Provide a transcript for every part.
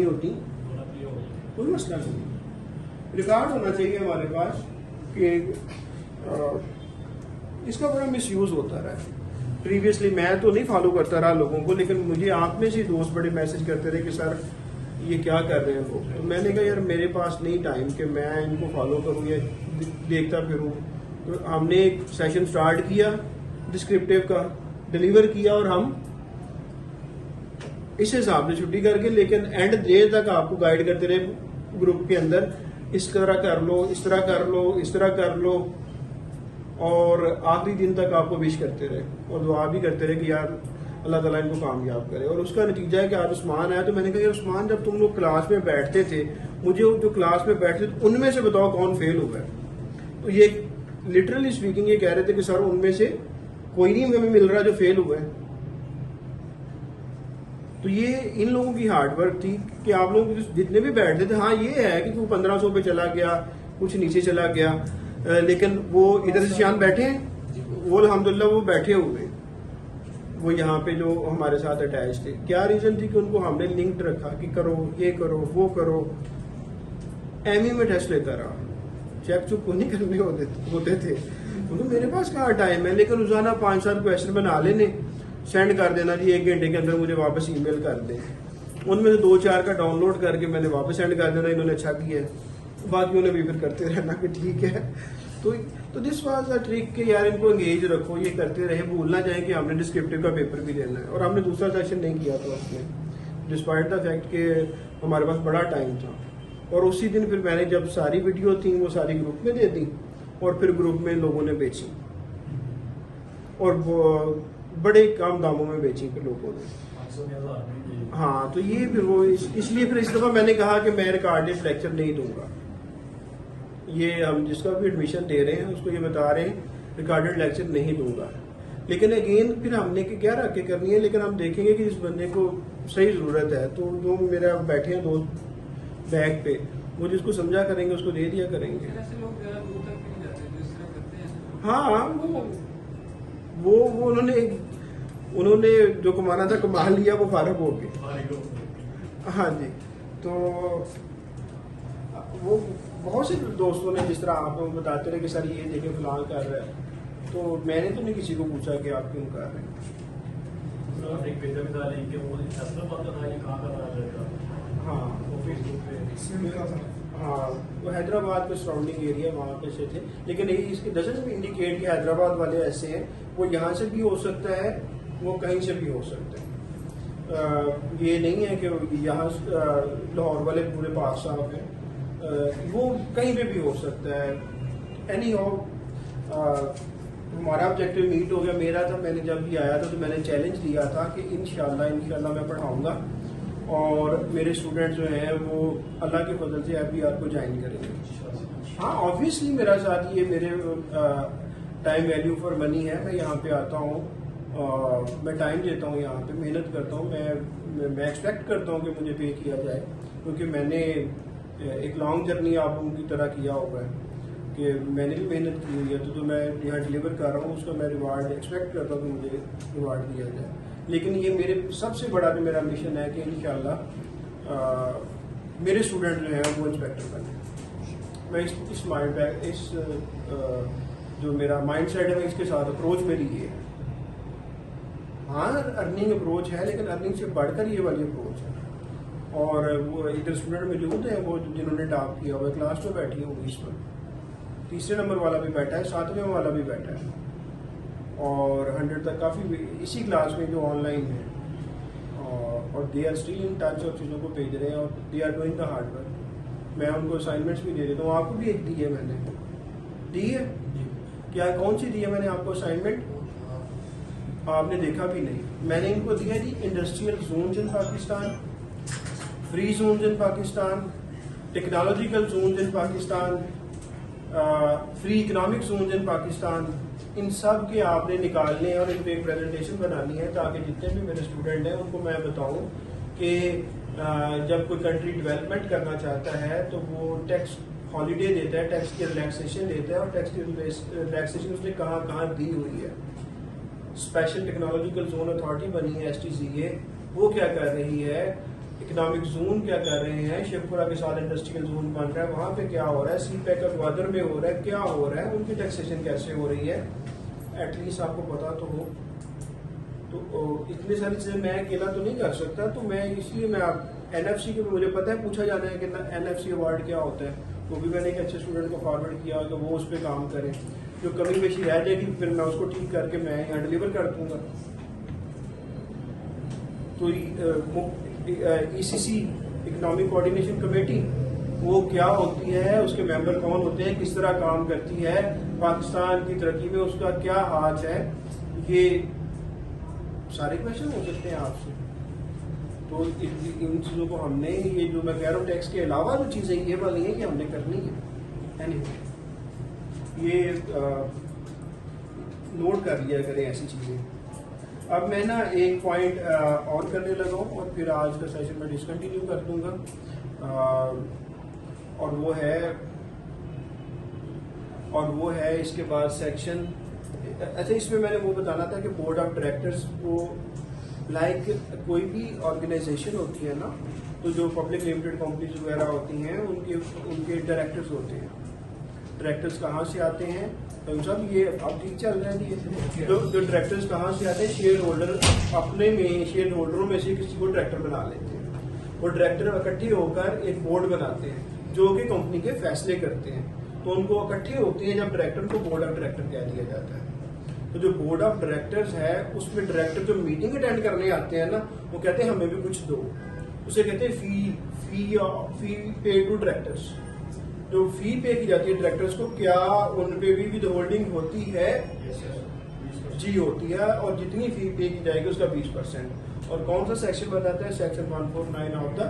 होती, कोई मसला नहीं। रिकॉर्ड होना चाहिए हमारे पास कि इसका बड़ा मिसयूज होता रहा है। प्रीवियसली मैं तो नहीं फॉलो करता रहा लोगों को, लेकिन मुझे आप में से दोस्त बड़े मैसेज करते रहे कि सर ये क्या कर रहे हैं लोग। तो मैंने कहा यार मेरे पास नहीं टाइम कि मैं इनको फॉलो करूँ या देखता फिरूँ। तो हमने एक सेशन स्टार्ट किया डिस्क्रिप्टिव का, डिलीवर किया, और हम इस हिसाब से छुट्टी करके, लेकिन एंड डे तक आपको गाइड करते रहे ग्रुप के अंदर, इस तरह कर लो, इस तरह कर लो, इस तरह कर लो, और आखिरी दिन तक आपको विश करते रहे और दुआ भी करते रहे कि यार अल्लाह ताला इनको कामयाब करे। और उसका नतीजा है कि आज उस्मान आया। तो मैंने कहा यार उस्मान, जब तुम लोग क्लास में बैठते थे, मुझे जो क्लास में बैठते थे उनमें से बताओ कौन फेल हुआ है। तो ये लिटरली स्पीकिंग ये कह रहे थे कि सर उनमें से कोई नहीं हमें मिल रहा जो फेल हुआ है। तो ये इन लोगों की हार्डवर्क थी कि आप लोग जितने भी बैठते थे, हाँ ये है कि वो 1500 पे चला गया, कुछ नीचे चला गया, लेकिन वो इधर से शान बैठे हैं, वो अल्हम्दुलिल्लाह वो बैठे हुए, वो यहाँ पे जो हमारे साथ अटैच थे। क्या रीजन थी कि उनको हमने लिंक्ड रखा कि करो, ये करो, वो करो। एमई में टेस्ट लेता रहा, चेक चुप को नहीं करने होते थे। तो मेरे पास कहाँ टाइम है, लेकिन रोजाना 5-7 क्वेश्चन बना लेने, सेंड कर देना जी 1 घंटे के अंदर मुझे वापस ईमेल कर दें। उनमें से 2-4 का डाउनलोड करके मैंने वापस सेंड कर देना, इन्होंने अच्छा किया है, बाकी उन्हें भी फिर करते रहना कि ठीक है। तो दिस वाज अ ट्रिक कि यार इनको एंगेज रखो, ये करते रहे, भूलना चाहे कि हमने डिस्क्रिप्टिव का पेपर भी देना है। और हमने दूसरा सेशन नहीं किया था उसमें, डिस्पाइट द फैक्ट कि हमारे पास बड़ा टाइम था। और उसी दिन फिर मैंने जब सारी वीडियो थी वो सारी ग्रुप में दे दी, और फिर ग्रुप में लोगों ने बेची, और वो बड़े कम दामों में बेची फिर लोगों ने। हाँ, तो ये फिर वो इसलिए फिर इस दफा मैंने कहा कि मैं रिकॉर्डेड लेक्चर नहीं दूंगा। ये हम जिसका भी एडमिशन दे रहे हैं उसको ये बता रहे हैं रिकॉर्डेड लेक्चर नहीं दूंगा। लेकिन अगेन फिर हमने क्या रख के करनी है, लेकिन हम देखेंगे कि इस बंदे को सही जरूरत है। तो जो मेरा बैठे हैं दोस्त बैग पे, वो जिसको समझा करेंगे उसको दे दिया करेंगे। हाँ, वो उन्होंने जो कमाना था कमा लिया, वो फारग हो गए। हाँ जी, तो वो बहुत से दोस्तों ने, जिस तरह आप लोग बताते रहे कि सर ये देखे फलां कर रहा है, तो मैंने तो नहीं किसी को पूछा कि आप क्यों कर रहे हैं। हाँ, वो हैदराबाद के सराउंडिंग एरिया वहाँ पे से थे, लेकिन इसके डजंट भी इंडिकेट कि हैदराबाद वाले ऐसे हैं। वो यहाँ से भी हो सकता है, वो कहीं से भी हो सकता है। ये नहीं है कि यहाँ लाहौर वाले पूरे पास साफ हैं, वो कहीं पे भी हो सकता है। एनी हाउ, हमारा ऑब्जेक्टिव मीट हो गया। मेरा था, मैंने जब भी आया था तो मैंने चैलेंज दिया था कि इंशाल्लाह मैं पढ़ाऊंगा, और मेरे स्टूडेंट जो हैं वो अल्लाह के फजल से FBR को ज्वाइन करेंगे। हाँ, ऑब्वियसली मेरा साथ ये मेरे टाइम वैल्यू फॉर मनी है। मैं यहाँ पे आता हूँ, मैं टाइम देता हूँ, यहाँ पे मेहनत करता हूँ, मैं एक्सपेक्ट करता हूँ कि मुझे पे किया जाए, क्योंकि मैंने एक लॉन्ग जर्नी आप लोगों की तरह किया हुआ है कि मैंने भी मेहनत की हुई है। तो मैं यहाँ डिलीवर कर रहा हूँ, उसका मैं रिवार्ड एक्सपेक्ट करता हूँ कि मुझे रिवार्ड दिया जाए। लेकिन ये मेरे सबसे बड़ा जो मेरा मिशन है कि इंशाल्लाह मेरे स्टूडेंट जो हैं वो इंस्पेक्टर बने। मैं इस जो मेरा माइंड सेट है, इसके साथ अप्रोच मेरी ये है। हाँ, अर्निंग अप्रोच है, लेकिन अर्निंग से बढ़कर ये वाली अप्रोच है। और वो इधर स्टूडेंट मौजूद हैं, वो जिन्होंने टॉप किया हुआ क्लास में बैठी है 19 पर, 3रे नंबर वाला भी बैठा है, 7वें वाला भी बैठा है, और 100 तक काफ़ी इसी क्लास में जो ऑनलाइन है। और they are still in touch, और चीज़ों को भेज रहे हैं, और they are doing the hard work. मैं उनको असाइनमेंट्स भी दे देता हूँ। आपको भी एक दी है, मैंने दी है। क्या कौन सी दी है मैंने आपको असाइनमेंट? आपने देखा भी नहीं। मैंने इनको दिया जी इंडस्ट्रियल जोन्स इन पाकिस्तान, फ्री जोन्स इन पाकिस्तान, टेक्नोलॉजिकल जोन्स इन पाकिस्तान, फ्री इकोनॉमिक जोन्स इन पाकिस्तान। इन सब के आपने निकालने और इन पे एक प्रेजेंटेशन बनानी है, ताकि जितने भी मेरे स्टूडेंट हैं उनको मैं बताऊं कि जब कोई कंट्री डेवलपमेंट करना चाहता है तो वो टैक्स हॉलीडे देता है, टैक्स की रिलैक्सेशन देता है, और टैक्स की रिलैक्सेशन उसने कहाँ कहाँ दी हुई है। स्पेशल टेक्नोलॉजिकल जोन अथॉरिटी बनी है STCA, वो क्या कर रही है, इकोनॉमिक जोन क्या कर रहे हैं, शिवपुरा के साथ इंडस्ट्रियल जोन बन रहा है, वहाँ पे क्या हो रहा है, सी पैक ग्वादर में हो रहा है, क्या हो रहा है, उनकी टैक्सेशन कैसे हो रही है, एटलीस्ट आपको पता तो हो। तो इतनी सारी चीज़ें मैं अकेला तो नहीं कर सकता, तो मैं इसलिए मैं आप NFC के, मुझे पता है पूछा जाना है कि NFC अवार्ड क्या होता है, तो भी मैंने एक अच्छे स्टूडेंट को फॉरवर्ड किया कि वो उस पर काम करें, जो कमी पेशी रह जाएगी फिर मैं उसको ठीक करके मैं यहाँ डिलीवर कर दूंगा। तो ECC इकोनॉमिक कोऑर्डिनेशन कमेटी वो क्या होती है, उसके मेंबर कौन होते हैं, किस तरह काम करती है, पाकिस्तान की तरक्की में उसका क्या हाथ है, ये सारे क्वेश्चन हो सकते हैं आपसे। तो इन चीज़ों को हमने, ये जो मैं कह रहा हूँ टैक्स के अलावा जो चीज़ें ये वाली है कि हमने करनी है नहीं, ये नोट कर लिया करें ऐसी चीज़ें। अब मैं ना एक पॉइंट और करने लगा हूँ और फिर आज का सेशन मैं डिसकंटिन्यू कर दूंगा, और वो है इसके बाद सेक्शन। अच्छा, इसमें मैंने वो बताना था कि बोर्ड ऑफ डायरेक्टर्स को लाइक कोई भी ऑर्गेनाइजेशन होती है ना, तो जो पब्लिक लिमिटेड कंपनीज वगैरह होती हैं उनके डायरेक्टर्स होते हैं। डायरेक्टर्स कहाँ से आते हैं तो सब ये अब ठीक चल रहा है। जो डायरेक्टर्स कहाँ से आते हैं, शेयर होल्डर अपने में, शेयर होल्डरों में से किसी को डायरेक्टर बना लेते हैं, और डायरेक्टर इकट्ठे होकर एक बोर्ड बनाते हैं जो कि कंपनी के फैसले करते हैं। तो उनको इकट्ठे होते हैं जब डायरेक्टर को बोर्ड ऑफ डायरेक्टर कह दिया जाता है। तो जो बोर्ड ऑफ डायरेक्टर्स है उसमें डायरेक्टर जो मीटिंग अटेंड करने आते हैं ना, वो कहते हैं हमें भी कुछ दो, उसे कहते हैं फी पे टू डायरेक्टर्स। जो फी पे की जाती है डायरेक्टर्स को, क्या उन पे भी विद होल्डिंग होती है? जी होती है, और जितनी फी पे की जाएगी उसका 20%। और कौन सा सेक्शन बताता है? Section 149 of the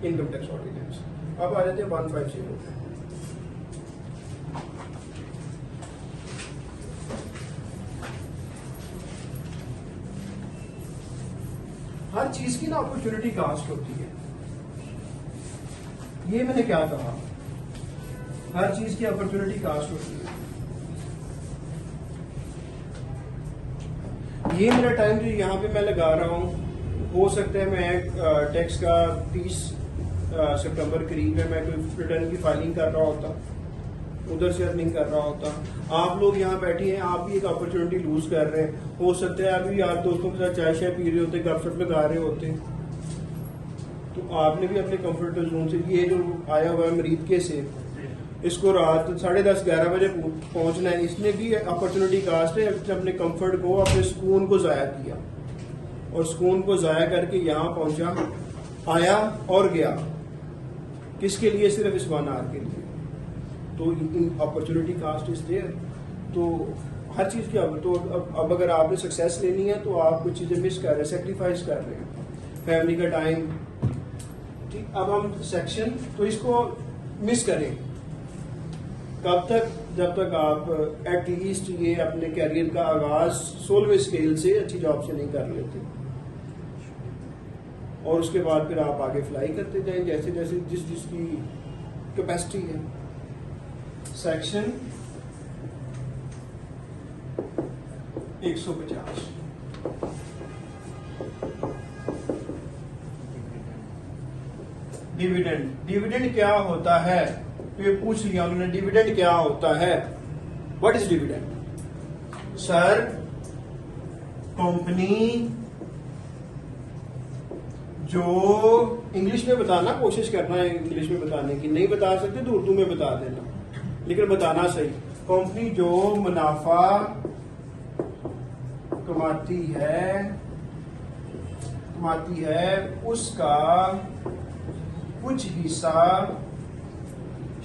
income tax ordinance. अब आ जाते हैं 150। हर चीज की ना अपॉर्चुनिटी कास्ट होती है। ये मैंने क्या कहा? हर चीज की अपॉर्चुनिटी कास्ट होती है। ये मेरा टाइम जो यहाँ पे मैं लगा रहा हूँ, हो सकता है मैं टैक्स का 30 सितंबर करीब है, मैं कोई रिटर्न की फाइलिंग कर रहा होता, उधर से अर्निंग कर रहा होता। आप लोग यहाँ बैठे हैं, आप भी एक अपॉर्चुनिटी लूज कर रहे हैं। हो सकता है अभी यार दोस्तों के साथ चाय शाय पी रहे होते, गपशप लगा रहे होते, तो आपने भी अपने कंफर्टेबल जोन से, ये जो आया हुआ है मरीदके से, इसको रात 10:30 11 बजे पहुंचना है, इसने भी अपॉर्चुनिटी कास्ट है। अपने कंफर्ट को, अपने सुकून को जाया किया, और सुकून को जाया करके यहाँ पहुंचा, आया और गया। किसके लिए? सिर्फ इस 1 आवर के लिए। तो अपॉर्चुनिटी कास्ट इज देयर। तो हर चीज की तो अब अगर आपने सक्सेस लेनी है तो आप कुछ चीजें मिस कर रहे हैं, सेक्रीफाइस कर रहे हैं, फैमिली का टाइम। ठीक, अब हम सेक्शन, तो इसको मिस करें कब तक? जब तक आप एटलीस्ट ये अपने कैरियर का आगाज 16वें स्केल से अच्छी जॉब से नहीं कर लेते, और उसके बाद फिर आप आगे फ्लाई करते जाएं जैसे जैसे जिसकी कैपेसिटी है। सेक्शन 150। डिविडेंड। डिविडेंड क्या होता है? तो ये पूछ लिया उन्होंने, डिविडेंड क्या होता है? What is dividend? Sir, company जो, इंग्लिश में बताना कोशिश करना है, इंग्लिश में बताने की, नहीं बता सकते तो उर्दू में बता देना, लेकिन बताना सही। कंपनी जो मुनाफा कमाती है उसका कुछ हिस्सा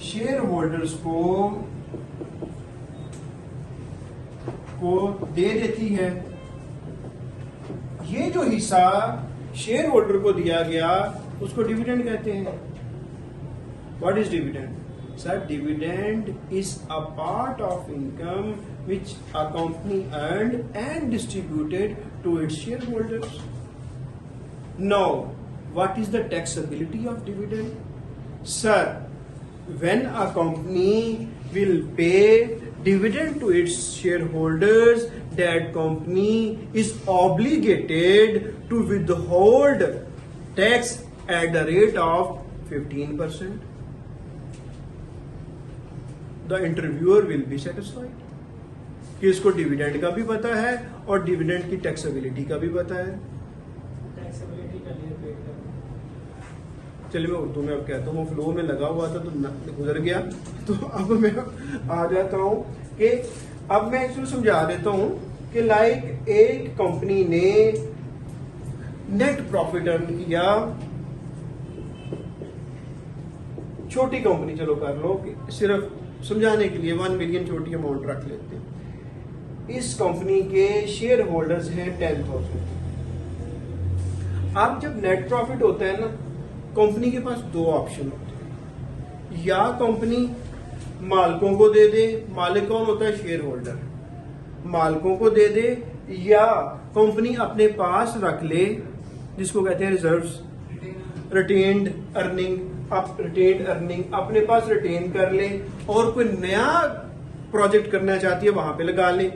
शेयर होल्डर्स को दे देती है। ये जो हिस्सा शेयर होल्डर को दिया गया उसको डिविडेंड कहते हैं। What is dividend? Sir, dividend is a part of income which a company earned and distributed to its shareholders. Now, what is the taxability of dividend? Sir, when a company will pay dividend to its shareholders, that company is obligated to withhold tax at the rate of 15%, the interviewer will be satisfied कि इसको dividend का भी पता है और dividend की taxability का भी पता है। टैक्सेबिलिटी का लिए पेड करना। चलिए मैं उर्दू में अब कहता हूँ, वो फ्लो में लगा हुआ था तो गुजर गया। तो अब मैं आ जाता हूँ कि अब मैं इसको समझा देता हूँ कि लाइक एक कंपनी ने नेट प्रॉफिट अर्न किया, छोटी कंपनी चलो कर लो कि सिर्फ समझाने के लिए 1 मिलियन छोटी अमाउंट रख लेते हैं। इस कंपनी के शेयर होल्डर्स हैं 10,000। अब जब नेट प्रॉफिट होता है ना, कंपनी के पास दो ऑप्शन होते हैं, या कंपनी मालिकों को दे दे, मालिक कौन होता है? शेयर होल्डर, मालिकों को दे दे, या कंपनी अपने पास रख ले जिसको कहते हैं reserves, retained earning, retained earning अपने पास रिटेन कर ले और कोई नया प्रोजेक्ट करना चाहती है वहां पे लगा ले।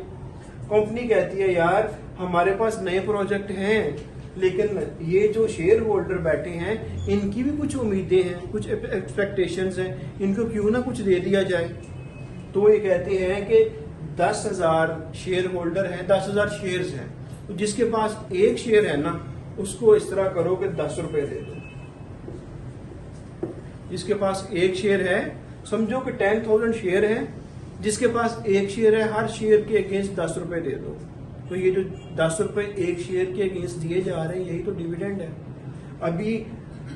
कंपनी कहती है यार हमारे पास नए प्रोजेक्ट हैं लेकिन ये जो शेयर होल्डर बैठे हैं इनकी भी कुछ उम्मीदें हैं, कुछ एक्सपेक्टेशंस हैं, इनको क्यों ना कुछ दे दिया जाए। तो ये कहते हैं कि 10,000 शेयर होल्डर हैं, 10,000 शेयर्स हैं, तो जिसके पास एक शेयर है ना उसको इस तरह करो कि 10 रुपए दे दो। जिसके पास एक शेयर है, समझो कि 10,000 शेयर है, जिसके पास एक शेयर है हर शेयर के अगेंस्ट 10 रुपए दे दो। तो ये जो 10 रुपए एक शेयर के अगेंस्ट दिए जा रहे हैं यही तो डिविडेंड है। अभी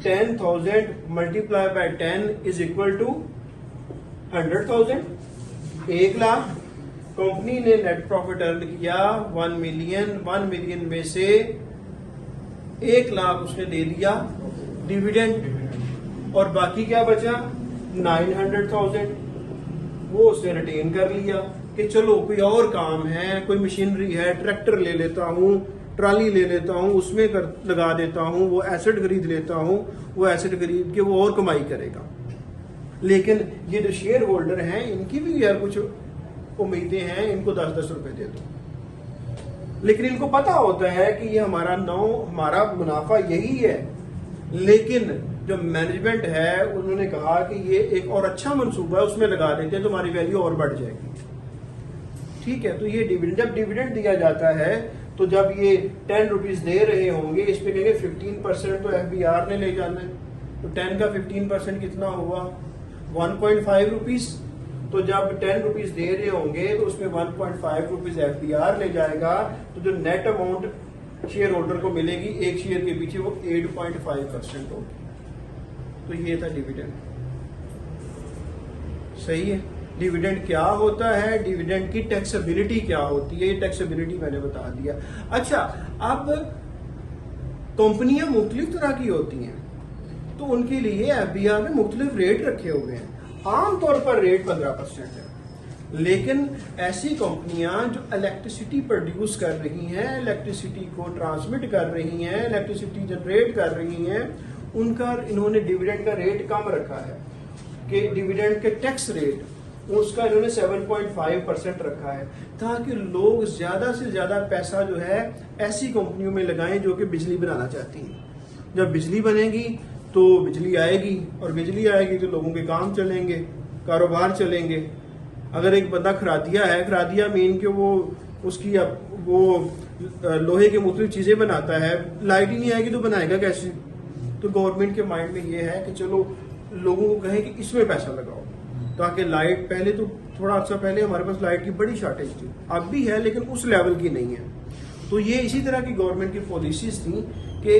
10,000 multiply by 10 is equal to 100,000, 1 lakh. Company ने नेट प्रॉफिट अर्न किया 1 मिलियन, 1 मिलियन में से 1 लाख उसने दे दिया डिविडेंड और बाकी क्या बचा 900,000 वो उसने रिटेन कर लिया कि चलो कोई और काम है, कोई मशीनरी है, ट्रैक्टर ले लेता हूँ, ट्राली ले लेता हूँ, उसमें लगा देता हूँ, वो एसेट खरीद लेता हूँ, वो एसेट खरीद के वो और कमाई करेगा। लेकिन ये जो शेयर होल्डर हैं इनकी भी यार कुछ उम्मीदें हैं, इनको 10-10 रुपए दे दो। लेकिन इनको पता होता है कि ये हमारा मुनाफा यही है, लेकिन जो मैनेजमेंट है उन्होंने कहा कि ये एक और अच्छा मंसूबा है उसमें लगा देते हैं तो हमारी वैल्यू और बढ़ जाएगी। ठीक है, तो ये डिविडेंड, जब डिविडेंड दिया जाता है तो जब ये 10 रुपीज दे रहे होंगे इस पे कहेंगे 15% तो एफबीआर ने ले जाना है, तो 10 का 15% कितना हुआ 1.5 रुपीज। तो जब 10 रुपीज दे रहे होंगे तो उसमें 1.5 रुपीज एफबीआर ले जाएगा, तो जो नेट अमाउंट शेयर होल्डर को मिलेगी एक शेयर के पीछे वो 8.5% होगी। तो ये था डिविडेंड। सही है। डिविडेंड क्या होता है, डिविडेंड की टैक्सेबिलिटी क्या होती है, ये टैक्सेबिलिटी मैंने बता दिया। अच्छा, अब कंपनियां मुख्तलिफ तरह की होती हैं तो उनके लिए एफबीआर ने मुख्तलिफ रेट रखे हुए हैं। आमतौर पर रेट 15% है, लेकिन ऐसी कंपनियां जो इलेक्ट्रिसिटी प्रोड्यूस कर रही हैं, इलेक्ट्रिसिटी को ट्रांसमिट कर रही हैं, इलेक्ट्रिसिटी जनरेट कर रही हैं, उनका इन्होंने डिविडेंड का रेट कम रखा है कि डिविडेंड के टैक्स रेट उसका इन्होंने 7.5% रखा है, ताकि लोग ज्यादा से ज्यादा पैसा जो है ऐसी कंपनियों में लगाएं जो कि बिजली बनाना चाहती हैं। जब बिजली बनेगी तो बिजली आएगी, और बिजली आएगी तो लोगों के काम चलेंगे, कारोबार चलेंगे। अगर एक बंदा खरादिया है, खरादिया मीन के वो उसकी वो लोहे के मुख्तलिफ चीजें बनाता है, लाइट ही नहीं आएगी तो बनाएगा कैसे? तो गवर्नमेंट के माइंड में ये है कि चलो लोगों को कहें कि इसमें पैसा लगाओ ताकि लाइट, पहले तो थोड़ा अर्सा पहले हमारे पास लाइट की बड़ी शॉर्टेज थी, अब भी है लेकिन उस लेवल की नहीं है। तो ये इसी तरह की गवर्नमेंट की पॉलिसीज थी कि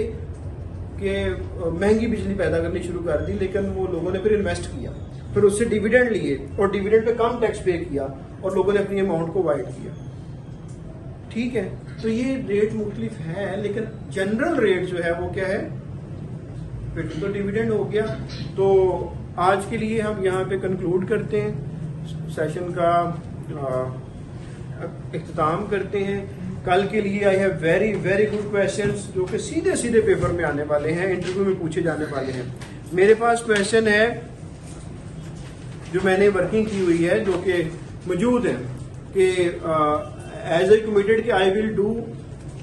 महंगी बिजली पैदा करनी शुरू कर दी, लेकिन वो लोगों ने फिर इन्वेस्ट किया, फिर उससे डिविडेंड लिए और डिविडेंड पे कम टैक्स पे किया और लोगों ने अपनी अमाउंट को वाइड किया। ठीक है, तो ये रेट मुख्तलिफ है, लेकिन जनरल रेट जो है वो क्या है, फिर तो डिविडेंड हो गया। तो आज के लिए हम यहाँ पे कंक्लूड करते हैं, सेशन का इख्तिताम करते हैं। कल के लिए I have very very good questions जो कि सीधे सीधे पेपर में आने वाले हैं, इंटरव्यू में पूछे जाने वाले हैं। मेरे पास क्वेश्चन है जो मैंने वर्किंग की हुई है, जो कि मौजूद है कि एज ए कमिटेड कि I will do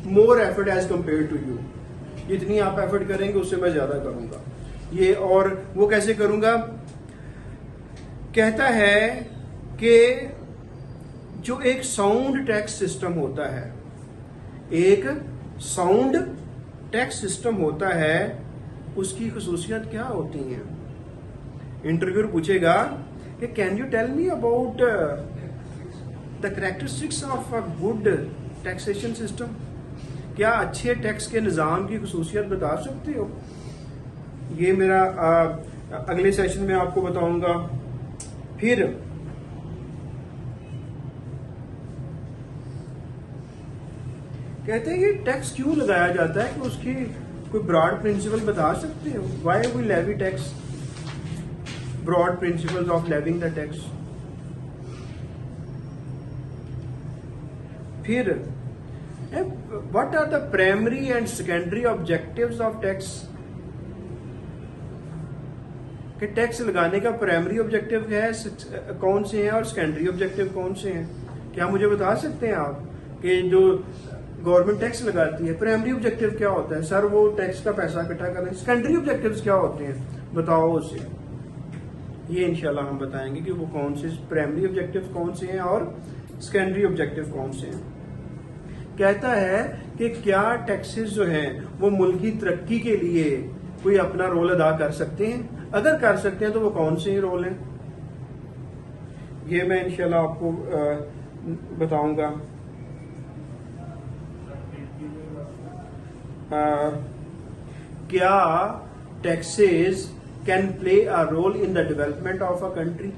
more effort as compare to you. जितनी आप एफर्ट करेंगे उससे मैं ज़्यादा करूँगा ये। और वो कैसे करूँगा, कहता है कि जो एक साउंड टैक्स सिस्टम होता है, एक साउंड टैक्स सिस्टम होता है, उसकी खसूसियत क्या होती हैं। इंटरव्यूअर पूछेगा कि can you tell me about the characteristics of a good taxation system, क्या अच्छे टैक्स के निज़ाम की खसूसियत बता सकते हो। ये मेरा अगले सेशन में आपको बताऊंगा। फिर कहते हैं कि टैक्स क्यों लगाया जाता है, कि उसकी कोई ब्रॉड प्रिंसिपल बता सकते हो, why we levy tax, broad principles of levying the tax. फिर what are the primary and secondary objectives of tax, कि टैक्स लगाने का प्राइमरी ऑब्जेक्टिव है कौन से हैं और सेकेंडरी ऑब्जेक्टिव कौन से हैं। क्या मुझे बता सकते हैं आप कि जो गवर्नमेंट टैक्स लगाती है प्राइमरी ऑब्जेक्टिव क्या होता है। सर वो टैक्स का पैसा इकट्ठा करना है। सेकेंडरी ऑब्जेक्टिव्स क्या होते हैं, बताओ उसे। ये इंशाल्लाह हम बताएंगे कि वो कौन से प्राइमरी ऑब्जेक्टिव कौन से हैं और सेकेंडरी ऑब्जेक्टिव कौन से हैं। कहता है कि क्या टैक्सेस जो हैं वो मुल्क की तरक्की के लिए कोई अपना रोल अदा कर सकते हैं, अगर कर सकते हैं तो वो कौन से रोल हैं। ये मैं इंशाल्लाह आपको बताऊंगा। क्या taxes can play a role in the development of a country,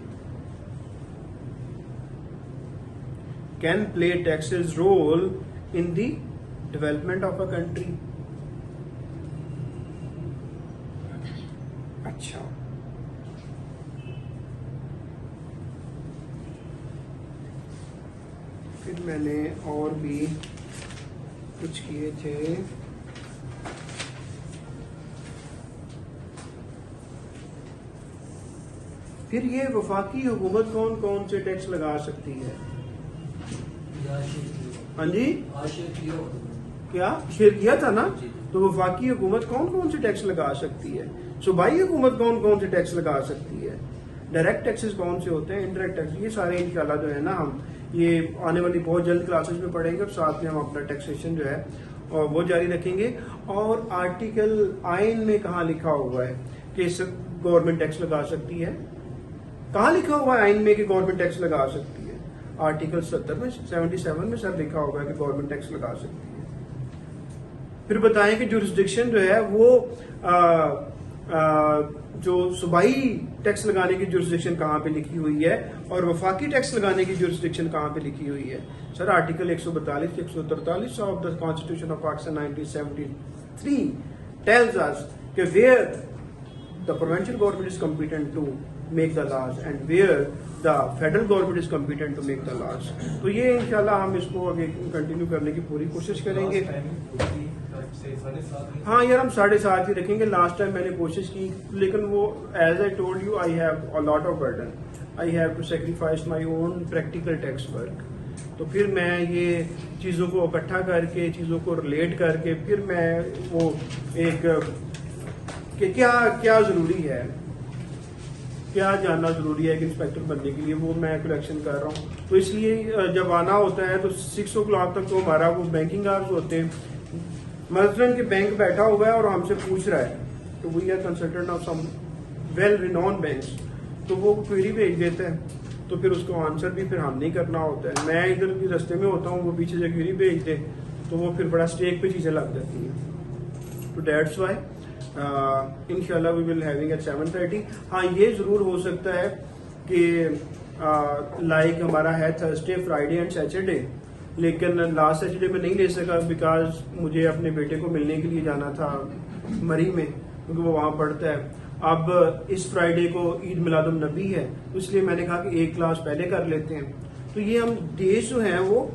can play taxes role in the development of a country. अच्छा, फिर मैंने और भी कुछ किए थे। फिर ये वफाकी हुकूमत कौन कौन से टैक्स लगा सकती है। हाँ जी, क्या शेयर किया था ना, तो वफाकी हुकूमत कौन कौन से टैक्स लगा सकती है, सूबाई हुकूमत कौन कौन से टैक्स लगा सकती है, डायरेक्ट टैक्सेस कौन से होते हैं, इनडायरेक्ट टैक्स, ये सारे इंशाल्लाह जो है ना हम ये आने वाली बहुत जल्द क्लासेस में पढ़ेंगे और साथ में हम अपना टैक्सेशन जो है और वो जारी रखेंगे। और आर्टिकल आइन में कहाँ लिखा हुआ है कि गवर्नमेंट टैक्स लगा सकती है, कहाँ लिखा हुआ है आइन में कि गवर्नमेंट टैक्स लगा सकती है। आर्टिकल 70 में 77 में सर लिखा होगा कि गवर्नमेंट टैक्स लगा सकती है। फिर बताएं कि जुरिस्डिक्शन जो है वो जो सूबाई टैक्स लगाने की जुरिस्डिक्शन कहाँ पे लिखी हुई है और वफाकी टैक्स लगाने की जुरिस्डिक्शन कहाँ पे लिखी हुई है। Sir article 142 143 of the constitution of Pakistan 1973 tells us कि where the provincial government is competent to make the laws and where the federal government is competent to make the laws। तो ये इंशाल्लाह हम इसको आगे कंटिन्यू करने की पूरी कोशिश करेंगे। हाँ यार हम 7:30 ही रखेंगे। लास्ट टाइम मैंने कोशिश की लेकिन वो as I told you I have a lot of burden, I have to sacrifice my own practical tax work. तो फिर मैं ये चीज़ों को इकट्ठा करके चीज़ों को रिलेट करके फिर मैं वो एक कि क्या क्या ज़रूरी है, क्या जानना जरूरी है कि इंस्पेक्टर बनने के लिए, वो मैं कलेक्शन कर रहा हूँ। तो इसलिए जब आना होता है तो 6 o'clock तक तो हमारा वो बैंकिंग आवर्स होते हैं। मसलन कि बैंक बैठा हुआ है और हमसे पूछ रहा है तो we are consultant of some well renown banks, तो वो क्वेरी भेज देता है तो फिर उसको आंसर भी फिर हम नहीं करना होता है। मैं इधर भी रास्ते में होता हूँ, वो पीछे से क्वेरी भेज दे तो वो फिर बड़ा स्टेक पे चीजें लग जाती हैं। तो दैट्स वाई इंशाल्लाह वी विल हैविंग एट 7:30। हाँ ये जरूर हो सकता है कि लाइक हमारा है थर्सडे फ्राइडे एंड सैटरडे, लेकिन लास्ट सैटरडे में नहीं ले सका बिकॉज मुझे अपने बेटे को मिलने के लिए जाना था मरी में क्योंकि वो वहाँ पढ़ता है। अब इस फ्राइडे को ईद मिलादुन नबी है तो इसलिए मैंने कहा कि एक क्लास पहले कर लेते हैं। तो ये हम डेज जो हैं वो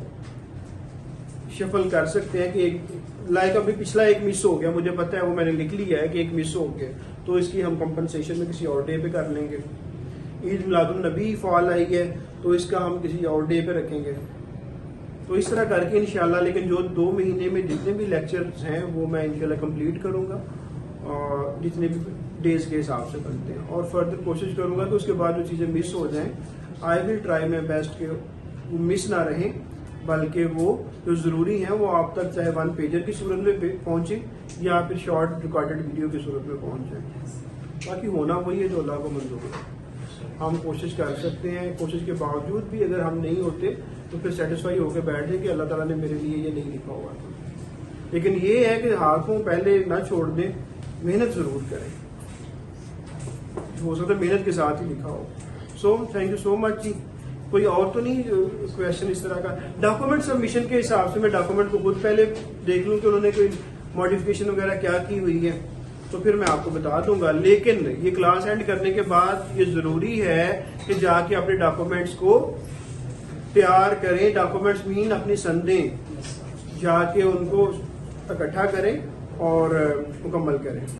शफल कर सकते हैं कि एक लाइक अभी पिछला एक मिस हो गया, मुझे पता है वो मैंने लिख लिया है कि एक मिस हो गया, तो इसकी हम कंपनसेशन में किसी और डे पे कर लेंगे। ईद मिलादुन नबी फॉल आई है तो इसका हम किसी और डे पे रखेंगे। तो इस तरह करके इंशाल्लाह, लेकिन जो 2 महीने में जितने भी लेक्चर्स हैं वो मैं इंशाल्लाह कंप्लीट करूंगा और जितने भी डेज के हिसाब से बनते हैं, और फर्दर कोशिश करूंगा कि उसके बाद जो चीज़ें मिस हो जाएं, I will try my best कि वो मिस ना रहें, बल्कि वो जो ज़रूरी है वो आप तक चाहे 1 पेजर की सूरत में पहुंचे या फिर शॉर्ट रिकॉर्डेड वीडियो की सूरत में पहुंच जाए। बाकी होना वही है जो अल्लाह को मंजूर है। हम कोशिश कर सकते हैं, कोशिश के बावजूद भी अगर हम नहीं होते तो फिर सेटिस्फाई होकर बैठ जाए कि अल्लाह ताला ने मेरे लिए ये नहीं लिखा हुआ था। लेकिन ये है कि हाथों पहले ना छोड़ दें, मेहनत ज़रूर करें, हो सकता है मेहनत के साथ ही लिखा हो। So thank you so much ji. कोई और तो नहीं क्वेश्चन इस तरह का? डॉक्यूमेंट सबमिशन के हिसाब से मैं डॉक्यूमेंट को खुद पहले देख लूँ कि उन्होंने कोई मॉडिफिकेशन वगैरह क्या की हुई है, तो फिर मैं आपको बता दूंगा। लेकिन ये क्लास एंड करने के बाद ये जरूरी है कि जाके अपने डॉक्यूमेंट्स को तैयार करें। डॉक्यूमेंट्स मीन अपनी संदें जाके उनको इकट्ठा करें और मुकम्मल करें।